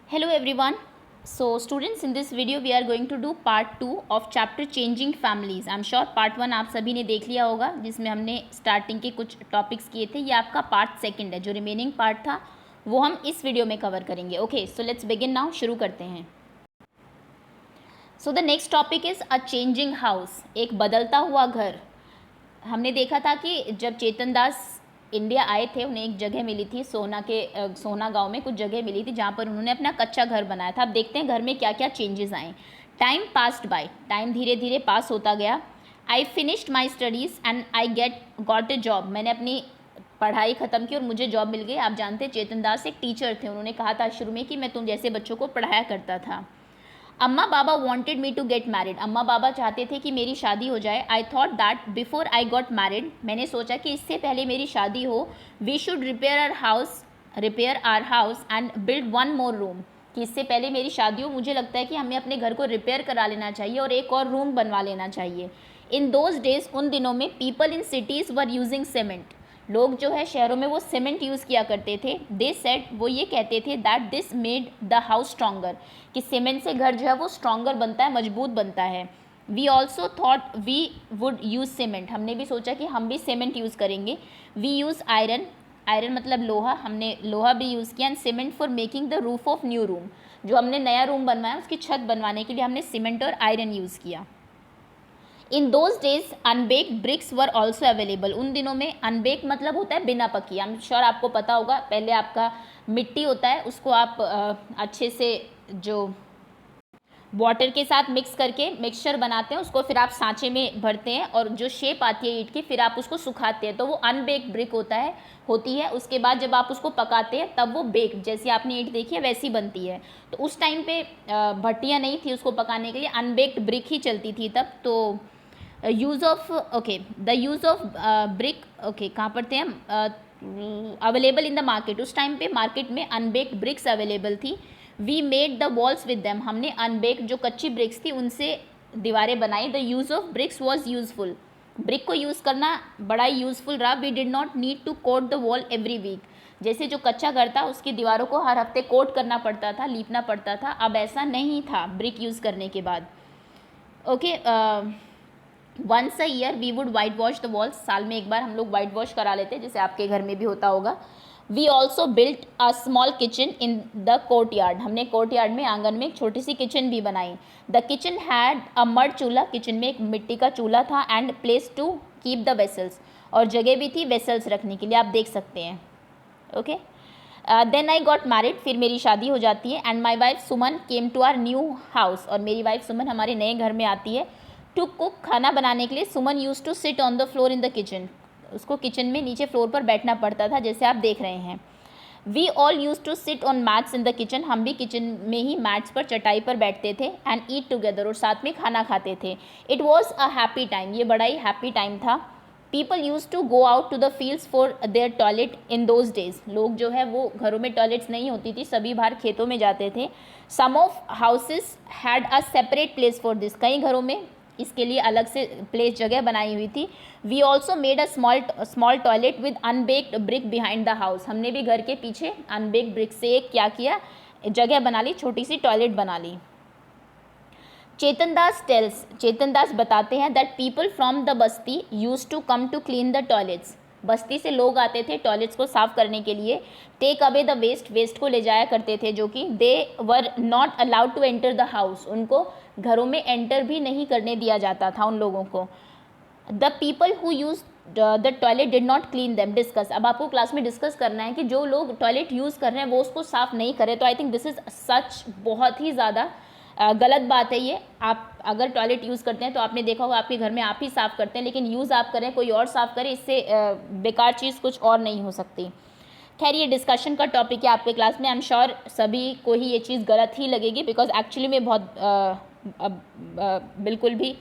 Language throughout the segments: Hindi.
Hello everyone. So students, in this video we are going to do part 2 of chapter changing families. I'm sure part 1 आप सभी ने देख लिया होगा जिसमें हमने स्टार्टिंग के कुछ टॉपिक्स किए थे. ये आपका पार्ट सेकंड है. जो रिमेनिंग पार्ट था वो हम इस वीडियो में कवर करेंगे. Okay, so let's begin now. शुरू करते हैं. So the next topic is a changing house. एक बदलता हुआ घर. हमने देखा था कि जब चेतन दास इंडिया आए थे उन्हें एक जगह मिली थी सोना गांव में कुछ जगह मिली थी जहाँ पर उन्होंने अपना कच्चा घर बनाया था. अब देखते हैं घर में क्या क्या चेंजेस आए. Time passed by. टाइम धीरे धीरे पास होता गया. I finished my studies and I got a job. मैंने अपनी पढ़ाई ख़त्म की और मुझे जॉब मिल गई. आप जानते हैं चेतन दास एक टीचर थे. उन्होंने कहा था शुरू में कि मैं तुम जैसे बच्चों को पढ़ाया करता था. अम्मा बाबा wanted me to get married. अम्मा बाबा चाहते थे कि मेरी शादी हो जाए. I thought that before I got married. मैंने सोचा कि इससे पहले मेरी शादी हो we should repair our house and build one more room. कि इससे पहले मेरी शादी हो मुझे लगता है कि हमें अपने घर को रिपेयर करा लेना चाहिए और एक और रूम बनवा लेना चाहिए. इन दोज डेज, उन दिनों में, people in cities were using cement. लोग जो है शहरों में वो सीमेंट यूज़ किया करते थे. दे सेड, वो ये कहते थे that this made the house stronger. कि सीमेंट से घर जो है वो स्ट्रॉन्गर बनता है, मजबूत बनता है. We also thought we would use cement. हमने भी सोचा कि हम भी सीमेंट यूज़ करेंगे. We use iron. आयरन मतलब लोहा. हमने लोहा भी यूज़ किया. And cement for making the roof of new room. जो हमने नया रूम बनवाया उसकी छत बनवाने के लिए हमने सीमेंट और आयरन यूज़ किया. In those days unbaked bricks were also available. उन दिनों में अनबेक मतलब होता है बिना पकी. आई एम श्योर आपको पता होगा. पहले आपका मिट्टी होता है उसको आप अच्छे से जो वाटर के साथ मिक्स करके मिक्सचर बनाते हैं उसको फिर आप सांचे में भरते हैं और जो शेप आती है ईंट की फिर आप उसको सुखाते हैं तो वो अनबेक्ड ब्रिक होती है. उसके बाद जब आप उसको पकाते हैं तब वो बेक, जैसी आपने ईंट देखी है वैसी बनती है. तो उस टाइम पे भट्टियाँ नहीं थी उसको पकाने के लिए, अनबेक्ड ब्रिक ही चलती थी तब. तो use of the use of brick कहाँ पढ़ते हैं हम, अवेलेबल इन द मार्केट. उस टाइम पे मार्केट में अनबेक्ड ब्रिक्स अवेलेबल थी. We made the walls with them. हमने अनबेक्ड जो कच्ची ब्रिक्स थी उनसे दीवारें बनाई. The use of bricks was useful. Brick को यूज़ करना बड़ा ही यूज़फुल रहा. We did not need to coat the wall every week. जैसे जो कच्चा घर था उसकी दीवारों को हर हफ्ते कोट करना पड़ता था, लीपना पड़ता था. अब ऐसा नहीं था ब्रिक यूज़ करने के बाद. Once a year we would whitewash the walls. साल में एक बार हम लोग वाइट वॉश करा लेते हैं जैसे आपके घर में भी होता होगा. We also built a small kitchen in the courtyard. हमने कोर्ट यार्ड में आंगन में एक छोटी सी किचन भी बनाई. The kitchen had a mud chulha. Kitchen में एक मिट्टी का चूल्हा था. And place to keep the vessels. और जगह भी थी वेसल्स रखने के लिए, आप देख सकते हैं. Okay, then I got married. फिर मेरी शादी हो जाती है. And my wife Suman came to our new house. और मेरी वाइफ सुमन हमारे नए घर में आती है. टू कुक, खाना बनाने के लिए. Suman use to sit on the floor in the kitchen. उसको किचन में नीचे फ्लोर पर बैठना पड़ता था जैसे आप देख रहे हैं. We all use to sit on mats in the kitchen. हम भी किचन में ही मैट्स पर चटाई पर बैठते थे. एंड ईट टुगेदर, और साथ में खाना खाते थे. It was a happy time. ये बड़ा ही हैप्पी टाइम था. People use to go out to the fields for their toilet in those days. लोग जो है वो घरों में टॉयलेट्स नहीं होती थी, सभी बाहर खेतों में जाते थे. Some of houses had a separate place for this. कई घरों में इसके लिए अलग से प्लेस, जगह बनाई हुई थी. We also made a small toilet with unbaked brick behind the house. हमने भी घर के पीछे अनबेक्ड ब्रिक से एक क्या किया, जगह बना ली, छोटी सी टॉयलेट बना ली. चेतन दास बताते हैं that people from the basti use to come to clean the toilets. बस्ती से लोग आते थे टॉयलेट्स को साफ करने के लिए. टेक अवे द वेस्ट को ले जाया करते थे जो कि they were not allowed to enter the house. उनको घरों में एंटर भी नहीं करने दिया जाता था उन लोगों को. The people who use the toilet did not clean them. Discuss. अब आपको क्लास में डिस्कस करना है कि जो लोग टॉयलेट यूज़ कर रहे हैं वो उसको साफ़ नहीं करें. तो I think this is such, बहुत ही ज़्यादा गलत बात है ये. आप अगर टॉयलेट यूज़ करते हैं तो आपने देखा होगा आपके घर में आप ही साफ़ करते हैं, लेकिन यूज़ आप करें कोई और साफ़ करे, इससे बेकार चीज़ कुछ और नहीं हो सकती. खैर, ये डिस्कशन का टॉपिक है आपके क्लास में. आई एम श्योर सभी को ही ये चीज़ गलत ही लगेगी बिकॉज एक्चुअली में बहुत बिल्कुल भी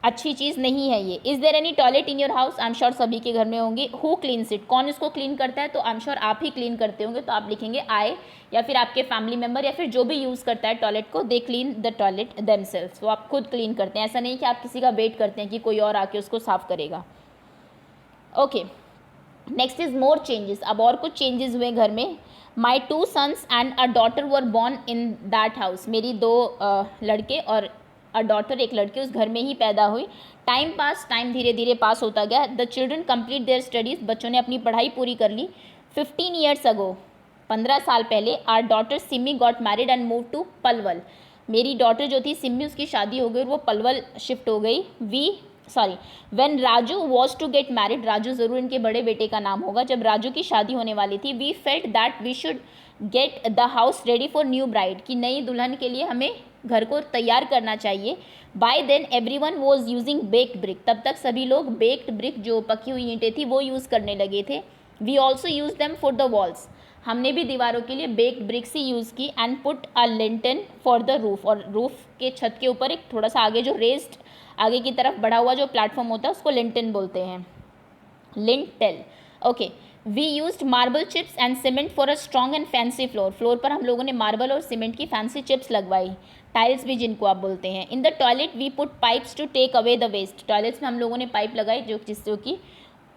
अच्छी चीज़ नहीं है ये. Is there any toilet in your house. I am sure सभी के घर में होंगे. Who cleans it. कौन इसको क्लीन करता है. तो आई एम श्योर आप ही क्लीन करते होंगे, तो आप लिखेंगे आई, या फिर आपके फैमिली मेम्बर या फिर जो भी यूज़ करता है टॉयलेट को, they clean the toilet themselves. वो आप खुद क्लीन करते हैं. ऐसा नहीं कि आप किसी का वेट करते हैं कि कोई और आके उसको साफ़ करेगा. Okay, next is more changes, अब और कुछ चेंजेस हुए घर में। माई 2 sons and a daughter were born in that house, मेरी 2 लड़के और अ डॉटर, एक लड़की उस घर में ही पैदा हुई। टाइम पास, टाइम धीरे धीरे पास होता गया। The children complete their studies, बच्चों ने अपनी पढ़ाई पूरी कर ली। 15 years अगो, 15 साल पहले, our daughter Simi got married and move to Palwal, मेरी डॉटर जो थी सिमी, उसकी शादी हो गई और वो पलवल शिफ्ट हो गई। When Raju was to get married, Raju ज़रूर इनके बड़े बेटे का नाम होगा, जब राजू की शादी होने वाली थी, we felt that we should get the house ready for new bride, कि नई दुल्हन के लिए हमें घर को तैयार करना चाहिए। By then everyone was using baked brick, तब तक सभी लोग बेक्ड ब्रिक, जो पकी हुई ईंटें थी, वो यूज़ करने लगे थे। We also use them for the walls, हमने भी दीवारों के लिए बेक्ड ब्रिक्स ही यूज़ की। And put a linton for the roof, और रूफ के छत के ऊपर एक थोड़ा सा आगे जो रेस्ड, आगे की तरफ बढ़ा हुआ जो प्लेटफॉर्म होता है, उसको लिंटन बोलते हैं, lintel. Okay, we used marble chips and cement for a strong and fancy floor, floor पर हम लोगों ने मार्बल और सीमेंट की फैंसी चिप्स लगवाई, टाइल्स भी जिनको आप बोलते हैं। In the toilet we put pipes to take away the waste, toilets में हम लोगों ने पाइप लगाई जो कि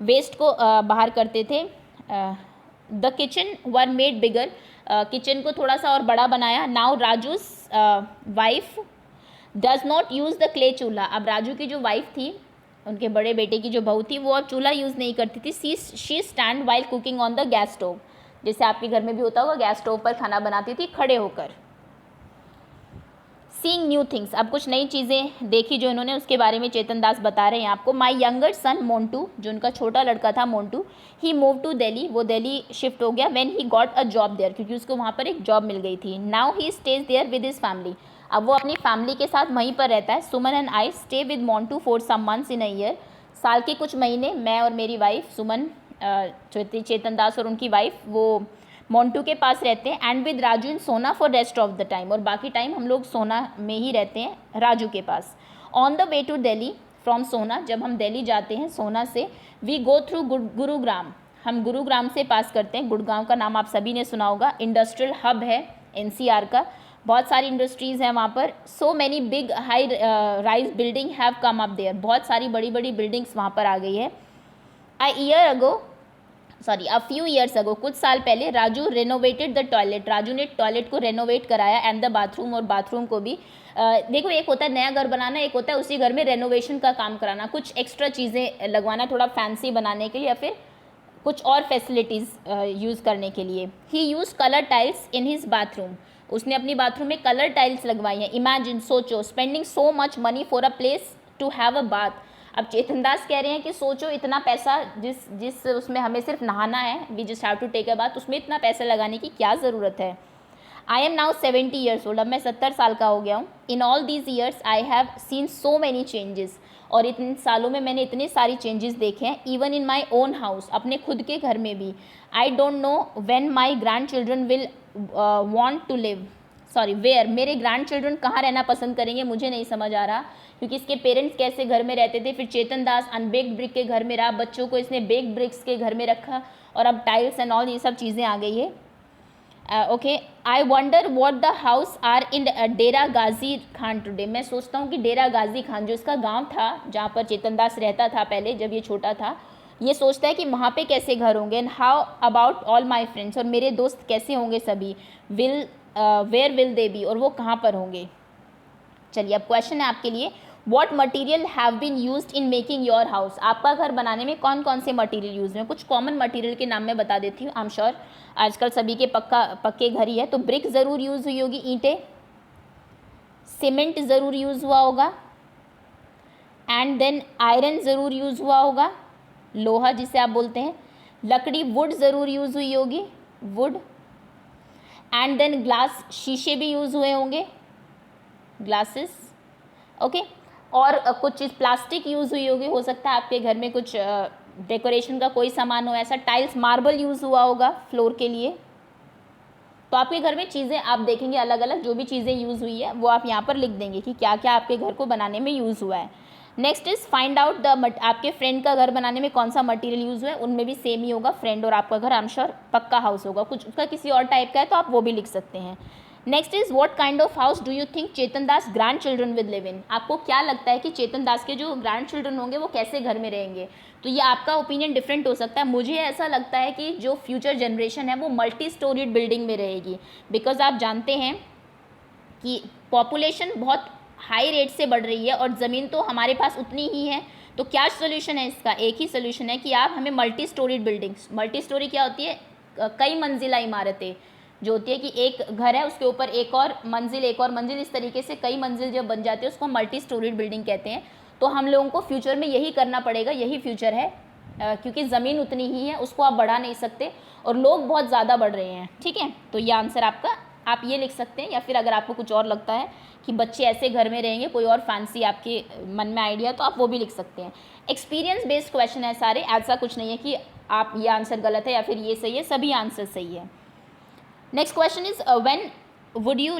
वेस्ट को बाहर करते थे। The kitchen were made bigger, kitchen को थोड़ा सा और बड़ा बनाया। Now Raju's wife does not use the clay चूल्हा, अब राजू की जो वाइफ थी, उनके बड़े बेटे की जो बहू थी, वो अब चूल्हा यूज़ नहीं करती थी। She stand while cooking on the gas stove, जैसे आपके घर में भी होता होगा, गैस स्टोव पर खाना बनाती थी खड़े होकर। सीइंग न्यू थिंग्स, अब कुछ नई चीज़ें देखी जो इन्होंने, उसके बारे में चेतन दास बता रहे हैं आपको। माई यंगर सन मोन्टू, जो उनका छोटा लड़का था Montu, he move to Delhi, वो दिल्ली शिफ्ट हो गया। When he got a job there, क्योंकि उसको वहाँ पर एक जॉब मिल गई थी। Now he stays there with his family, अब वो अपनी फैमिली के साथ वहीं पर रहता है। Suman and I stay with Montu for some months in a year, साल के कुछ महीने मैं और मेरी वाइफ सुमन, चेतन दास और उनकी वाइफ, वो मोन्टू के पास रहते हैं। एंड विद राजू इन सोना for rest of the time, और बाकी टाइम हम लोग सोना में ही रहते हैं राजू के पास। On the way to Delhi from Sona, जब हम दिल्ली जाते हैं सोना से, वी गो थ्रू गुरुग्राम, हम गुरुग्राम से पास करते हैं। गुड़गांव का नाम आप सभी ने सुना होगा, इंडस्ट्रियल हब है NCR का, बहुत सारी इंडस्ट्रीज़ हैं वहाँ पर। So many big high rise building have come up there, बहुत सारी बड़ी बड़ी बिल्डिंग्स वहाँ पर आ गई है। अ फ्यू ईयर्स अगो, कुछ साल पहले, Raju renovated the toilet, Raju ने टॉयलेट को रेनोवेट कराया। एंड द बाथरूम, और बाथरूम को भी। देखो, एक होता है नया घर बनाना, एक होता है उसी घर में रेनोवेशन का काम कराना, कुछ एक्स्ट्रा चीज़ें लगवाना थोड़ा फैंसी बनाने के लिए, या फिर कुछ और फैसिलिटीज़ यूज़ करने के लिए। He use colour tiles in his bathroom, उसने अपनी बाथरूम में कलर टाइल्स लगवाई हैं। इमेजिन, सोचो, spending so much money for a place to have a bath, अब चेतन दास कह रहे हैं कि सोचो इतना पैसा, जिस उसमें हमें सिर्फ नहाना है, we just have to take a bath, उसमें इतना पैसा लगाने की क्या ज़रूरत है। I am now 70 years old, अब मैं 70 साल का हो गया हूँ। In all these years I have seen so many changes, और इतने सालों में मैंने इतने सारी चेंजेस देखे हैं। Even in my own house, अपने खुद के घर में भी। I don't know when my grandchildren will want to live, where, मेरे ग्रैंड चिल्ड्रन कहाँ रहना पसंद करेंगे, मुझे नहीं समझ आ रहा, क्योंकि इसके पेरेंट्स कैसे घर में रहते थे, फिर चेतन दास अनबेक्ड ब्रिक के घर में रहा, बच्चों को इसने बेक्ड ब्रिक्स के घर में रखा, और अब टाइल्स एंड ऑल ये सब चीज़ें आ गई है। Okay, I wonder what the house are in Dera Ghazi Khan today, मैं सोचता हूँ कि डेरा गाजी खान, जो इसका गांव था जहाँ पर चेतन दास रहता था पहले जब ये छोटा था, ये सोचता है कि वहाँ पे कैसे घर होंगे। And how about all my friends, और मेरे दोस्त कैसे होंगे सभी। वेयर विल दे बी, और वो कहाँ पर होंगे। चलिए, अब क्वेश्चन है आपके लिए, what material have been used in making your house, आपका घर बनाने में कौन कौन से मटीरियल यूज हुए। कुछ कॉमन मटीरियल के नाम मैं बता देती हूँ। आई एम श्योर आजकल सभी के पक्के घर ही है, तो ब्रिक ज़रूर यूज़ हुई होगी, ईंटें, सीमेंट ज़रूर यूज़ हुआ होगा, एंड देन आयरन ज़रूर यूज़ हुआ होगा, लोहा जिसे आप बोलते हैं, लकड़ी, वुड ज़रूर यूज़ हुई होगी, वुड, एंड देन ग्लास, शीशे भी यूज़ हुए होंगे, ग्लासेस। ओके, और कुछ चीज़ प्लास्टिक यूज़ हुई होगी, हो सकता है आपके घर में कुछ डेकोरेशन का कोई सामान हो ऐसा, टाइल्स, मार्बल यूज़ हुआ होगा फ्लोर के लिए। तो आपके घर में चीज़ें आप देखेंगे अलग अलग, जो भी चीज़ें यूज़ हुई है वो आप यहाँ पर लिख देंगे कि क्या क्या आपके घर को बनाने में यूज़ हुआ है। Next is find out the, आपके फ्रेंड का घर बनाने में कौन सा मटेरियल यूज़ हुआ है, उनमें भी सेम ही होगा, फ्रेंड और आपका घर आई एम श्योर पक्का हाउस होगा, कुछ उसका किसी और टाइप का है तो आप वो भी लिख सकते हैं। Next is what kind of house do you think Chetan Das grand children with live in. आपको क्या लगता है कि चेतन दास के जो ग्रैंड चिल्ड्रन होंगे वो कैसे घर में रहेंगे। तो ये आपका ओपिनियन डिफरेंट हो सकता है। मुझे ऐसा लगता है कि जो फ्यूचर जनरेशन है वो मल्टी स्टोरीड बिल्डिंग में रहेगी, बिकॉज आप जानते हैं कि पॉपुलेशन बहुत हाई रेट से बढ़ रही है और ज़मीन तो हमारे पास उतनी ही है। तो क्या सोल्यूशन है इसका, एक ही सोल्यूशन है कि आप हमें multi storeyed buildings, multi storey क्या होती है, कई मंजिला इमारतें जो होती है कि एक घर है उसके ऊपर एक और मंजिल, एक और मंजिल, इस तरीके से कई मंजिल जब बन जाती है उसको मल्टी स्टोरीड बिल्डिंग कहते हैं। तो हम लोगों को फ्यूचर में यही करना पड़ेगा, यही फ्यूचर है, क्योंकि ज़मीन उतनी ही है, उसको आप बढ़ा नहीं सकते और लोग बहुत ज़्यादा बढ़ रहे हैं। ठीक है, तो ये आंसर आपका, आप ये लिख सकते हैं, या फिर अगर आपको कुछ और लगता है कि बच्चे ऐसे घर में रहेंगे, कोई और फैंसी आपके मन में आइडिया, तो आप वो भी लिख सकते हैं। एक्सपीरियंस बेस्ड क्वेश्चन है सारे, ऐसा कुछ नहीं है कि आप ये आंसर गलत है या फिर ये सही है, सभी आंसर सही है। Next question is where would you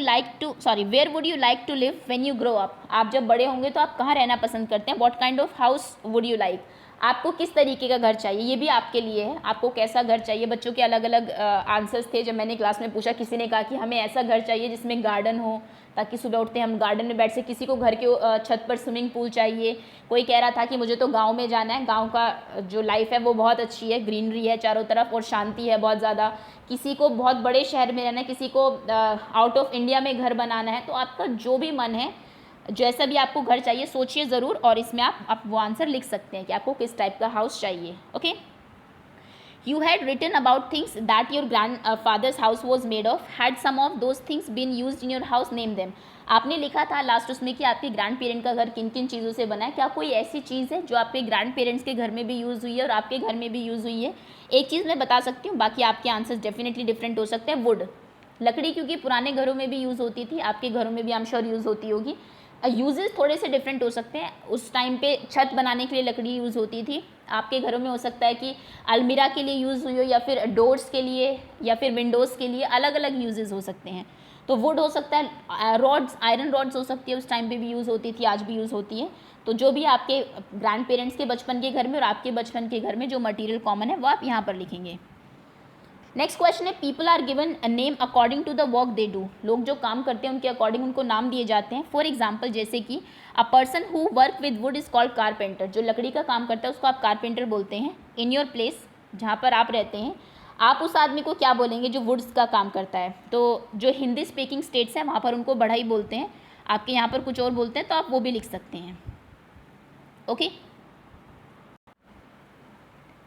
like to live when you grow up. आप जब बड़े होंगे तो आप कहाँ रहना पसंद करते हैं। What kind of house would you like, आपको किस तरीके का घर चाहिए, ये भी आपके लिए है, आपको कैसा घर चाहिए। बच्चों के अलग अलग आंसर्स थे। जब मैंने क्लास में पूछा, किसी ने कहा कि हमें ऐसा घर चाहिए जिसमें गार्डन हो ताकि सुबह उठते हम गार्डन में बैठ से, किसी को घर के छत पर स्विमिंग पूल चाहिए, कोई कह रहा था कि मुझे तो गांव में जाना है, गांव का जो लाइफ है वो बहुत अच्छी है, ग्रीनरी है चारों तरफ और शांति है बहुत ज़्यादा। किसी को बहुत बड़े शहर में रहना है, किसी को आउट ऑफ इंडिया में घर बनाना है। तो आपका जो भी मन है, जैसा भी आपको घर चाहिए, सोचिए ज़रूर और इसमें आप वो आंसर लिख सकते हैं कि आपको किस टाइप का हाउस चाहिए। Okay, you had written about things that your grandfather's house was made of, had some of those things been use in your house, name them. आपने लिखा था लास्ट उसमें कि आपके ग्रैंड पेरेंट का घर किन किन चीज़ों से बना है। क्या कोई ऐसी चीज़ है जो आपके ग्रैंड पेरेंट्स के घर में भी यूज़ हुई है और आपके घर में भी यूज़ हुई है। एक चीज़ मैं बता सकती हूँ, बाकी आपके आंसर्स डेफिनेटली डिफरेंट हो सकते हैं। वुड, लकड़ी, क्योंकि पुराने घरों में भी यूज़ होती थी, आपके घरों में भी आई एम श्योर यूज़ होती होगी। यूजेस थोड़े से डिफरेंट हो सकते हैं। उस टाइम पे छत बनाने के लिए लकड़ी यूज़ होती थी, आपके घरों में हो सकता है कि अलमीरा के लिए यूज़ हुई हो, या फिर डोर्स के लिए, या फिर विंडोज़ के लिए, अलग अलग यूजेस हो सकते हैं। तो वुड हो सकता है, रॉड्स, आयरन रॉड्स हो सकती है, उस टाइम पे भी यूज़ होती थी, आज भी यूज़ होती है। तो जो भी आपके ग्रैंड पेरेंट्स के बचपन के घर में और आपके बचपन के घर में जो मटीरियल कॉमन है वो आप यहाँ पर लिखेंगे। नेक्स्ट क्वेश्चन है, people are given a name according to the work they do. लोग जो काम करते हैं उनके अकॉर्डिंग उनको नाम दिए जाते हैं। फॉर एग्जाम्पल, जैसे कि a person who work with would is called carpenter. जो लकड़ी का काम करता है उसको आप कारपेंटर बोलते हैं। इन योर प्लेस, जहाँ पर आप रहते हैं, आप उस आदमी को क्या बोलेंगे जो वुड्स का काम करता है। तो जो हिंदी स्पीकिंग स्टेट्स हैं वहाँ पर उनको बढ़ई बोलते हैं, आपके यहाँ पर कुछ और बोलते हैं, तो आप वो भी लिख सकते हैं। ओके,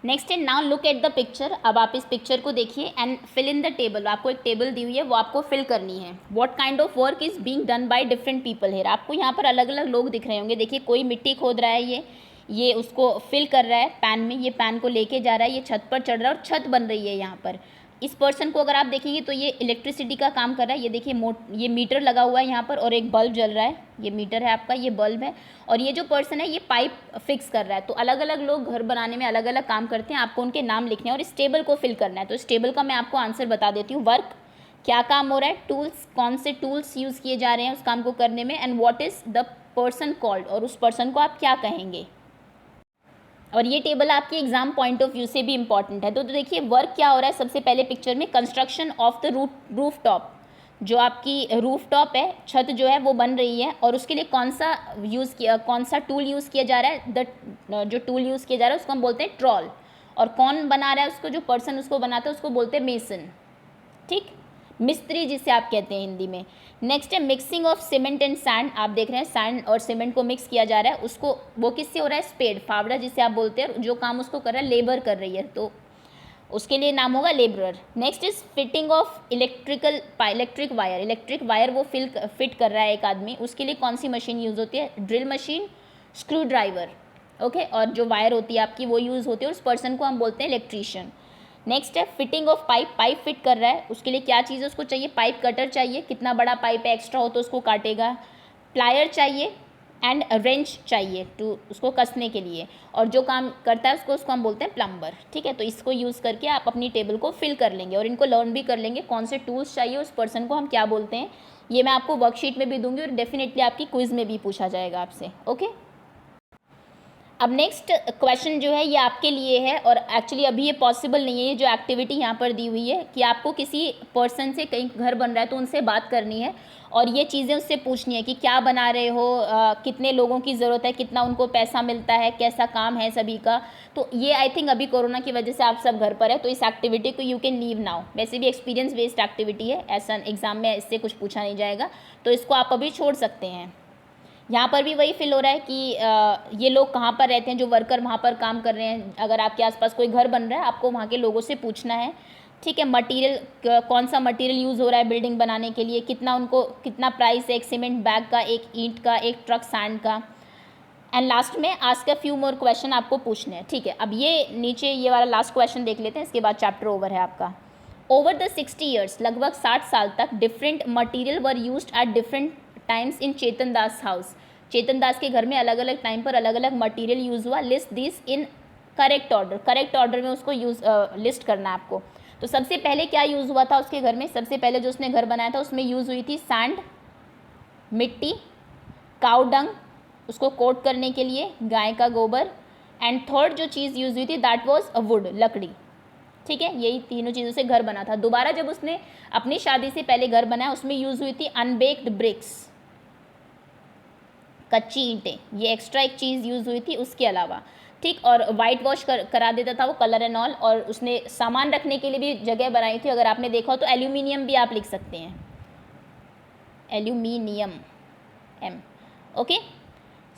नेक्स्ट है, now look at the picture. अब आप इस पिक्चर को देखिए and fill in the table. आपको एक टेबल दी हुई है, वो आपको फिल करनी है। What kind of work is being done by different people here. आपको यहाँ पर अलग अलग लोग दिख रहे होंगे। देखिए, कोई मिट्टी खोद रहा है, ये उसको फिल कर रहा है पैन में, ये पैन को लेके जा रहा है, ये छत पर चढ़ रहा है और छत बन रही है यहाँ पर। इस पर्सन को अगर आप देखेंगे तो ये इलेक्ट्रिसिटी का काम कर रहा है। ये देखिए, ये मीटर लगा हुआ है यहाँ पर और एक बल्ब जल रहा है। ये मीटर है आपका, ये बल्ब है, और ये जो पर्सन है ये पाइप फिक्स कर रहा है। तो अलग अलग लोग घर बनाने में अलग अलग काम करते हैं। आपको उनके नाम लिखने हैं और इस टेबल को फिल करना है। तो इस टेबल का मैं आपको आंसर बता देती हूँ। वर्क, क्या काम हो रहा है, टूल्स, कौन से टूल्स यूज़ किए जा रहे हैं उस काम को करने में, and what is the person called, और उस पर्सन को आप क्या कहेंगे। और ये टेबल आपकी एग्जाम पॉइंट ऑफ व्यू से भी इंपॉर्टेंट है। तो देखिए, वर्क क्या हो रहा है सबसे पहले पिक्चर में, construction of the roof top. जो आपकी रूफ टॉप है, छत जो है वो बन रही है, और उसके लिए कौन सा टूल यूज़ किया जा रहा है। जो टूल यूज़ किया जा रहा है उसको हम बोलते हैं ट्रॉल, और कौन बना रहा है उसको, जो पर्सन उसको बनाता है उसको बोलते हैं मेसन। ठीक, मिस्त्री जिसे आप कहते हैं हिंदी में। नेक्स्ट है mixing of cement and sand. आप देख रहे हैं सैंड और सीमेंट को मिक्स किया जा रहा है। उसको, वो किससे हो रहा है, स्पेड, फावड़ा जिसे आप बोलते हैं। जो काम उसको कर रहा है, लेबर कर रही है, तो उसके लिए नाम होगा labourer. Next is fitting of electric wire. Electric wire वो फिट कर रहा है एक आदमी, उसके लिए कौन सी मशीन यूज़ होती है, drill machine, screw driver. Okay, और जो वायर होती है आपकी वो यूज़ होती है, उस पर्सन को हम बोलते हैं इलेक्ट्रीशियन। नेक्स्ट है fitting of pipe. Pipe fit कर रहा है, उसके लिए क्या चीज़ है, उसको चाहिए पाइप कटर चाहिए, कितना बड़ा पाइप है, एक्स्ट्रा हो तो उसको काटेगा। प्लायर चाहिए एंड रेंच चाहिए टू उसको कसने के लिए, और जो काम करता है उसको हम बोलते हैं प्लम्बर। ठीक है, तो इसको यूज़ करके आप अपनी टेबल को फिल कर लेंगे और इनको लर्न भी कर लेंगे कौन से टूल्स चाहिए, उस पर्सन को हम क्या बोलते हैं। ये मैं आपको वर्कशीट में भी दूंगी और डेफिनेटली आपकी क्विज़ में भी पूछा जाएगा आपसे। ओके, अब नेक्स्ट क्वेश्चन जो है ये आपके लिए है, और एक्चुअली अभी ये पॉसिबल नहीं है, ये जो एक्टिविटी यहाँ पर दी हुई है कि आपको किसी पर्सन से, कहीं घर बन रहा है तो उनसे बात करनी है और ये चीज़ें उससे पूछनी है कि क्या बना रहे हो, कितने लोगों की ज़रूरत है, कितना उनको पैसा मिलता है, कैसा काम है सभी का। तो ये आई थिंक अभी कोरोना की वजह से आप सब घर पर है, तो इस एक्टिविटी को यू कैन लीव नाउ। वैसे भी एक्सपीरियंस बेस्ड एक्टिविटी है, ऐसा एग्जाम में इससे कुछ पूछा नहीं जाएगा, तो इसको आप अभी छोड़ सकते हैं। यहाँ पर भी वही फील हो रहा है कि ये लोग कहाँ पर रहते हैं, जो वर्कर वहाँ पर काम कर रहे हैं। अगर आपके आसपास कोई घर बन रहा है, आपको वहाँ के लोगों से पूछना है, ठीक है। मटेरियल, कौन सा मटेरियल यूज़ हो रहा है बिल्डिंग बनाने के लिए, कितना उनको, कितना प्राइस है एक सीमेंट बैग का, एक ईंट का, एक ट्रक सैंड का। एंड लास्ट में ask a few more question आपको पूछने हैं, ठीक है। अब ये नीचे ये वाला लास्ट क्वेश्चन देख लेते हैं, इसके बाद चैप्टर ओवर है आपका। ओवर द 60 ईयर्स, लगभग 60 साल तक, different material were used at different times in Chetan Das house. Chetan Das के घर में अलग अलग टाइम पर अलग अलग मटेरियल यूज़ हुआ। List this in correct order, correct order में उसको लिस्ट करना है आपको। तो सबसे पहले क्या यूज़ हुआ था उसके घर में? सबसे पहले जो उसने घर बनाया था उसमें यूज़ हुई थी सैंड, मिट्टी, काउ डंग, उसको कोट करने के लिए गाय का गोबर, एंड थर्ड जो चीज़ यूज़ हुई थी दैट वाज अ वुड, लकड़ी, ठीक है। यही तीनों चीज़ों से घर बना था। दोबारा जब उसने अपनी शादी से पहले घर बनाया उसमें यूज़ हुई थी अनबेक्ड ब्रिक्स, कच्ची ईंटें, ये एक्स्ट्रा एक चीज़ यूज़ हुई थी उसके अलावा, ठीक। और वाइट वॉश करा देता था वो, कलर एंड ऑल। और उसने सामान रखने के लिए भी जगह बनाई थी, अगर आपने देखा हो तो एल्यूमिनियम भी आप लिख सकते हैं, एल्यूमिनियम, एम, ओके।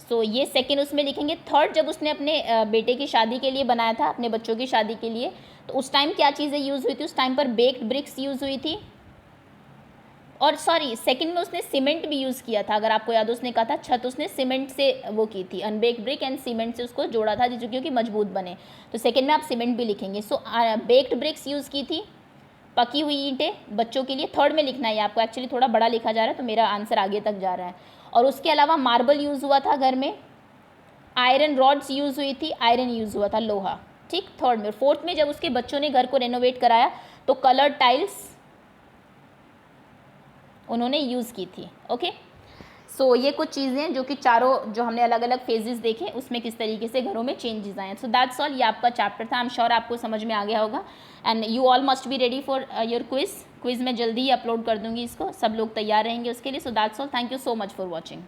सो ये सेकेंड उसमें लिखेंगे। थर्ड, जब उसने अपने बेटे की शादी के लिए बनाया था, अपने बच्चों की शादी के लिए, तो उस टाइम क्या चीज़ें यूज़ हुई थी? उस टाइम पर बेक्ड ब्रिक्स यूज़ हुई थी, और सॉरी सेकंड में उसने सीमेंट भी यूज़ किया था। अगर आपको याद हो, उसने कहा था छत उसने सीमेंट से वो की थी, अनबेक्ड ब्रिक एंड सीमेंट से उसको जोड़ा था जो क्योंकि मजबूत बने। तो सेकंड में आप सीमेंट भी लिखेंगे। सो बेक्ड ब्रिक्स यूज़ की थी, पकी हुई ईंटें बच्चों के लिए। थर्ड में लिखना है आपको, एक्चुअली थोड़ा बड़ा लिखा जा रहा है तो मेरा आंसर आगे तक जा रहा है। और उसके अलावा मार्बल यूज़ हुआ था घर में, आयरन रॉड्स यूज़ हुई थी, आयरन यूज़ हुआ था, लोहा, ठीक। थर्ड में। फोर्थ में जब उसके बच्चों ने घर को रेनोवेट कराया तो कलर टाइल्स उन्होंने यूज़ की थी, ओके। सो ये कुछ चीज़ें जो कि चारों जो हमने अलग अलग फेजेस देखे उसमें किस तरीके से घरों में चेंजेस आए हैं। सो दैट्स ऑल, ये आपका चैप्टर था। आई एम श्योर आपको समझ में आ गया होगा, and you all must be ready for your quiz. Quiz मैं जल्दी ही अपलोड कर दूंगी इसको, सब लोग तैयार रहेंगे उसके लिए। So that's all, thank you so much for watching.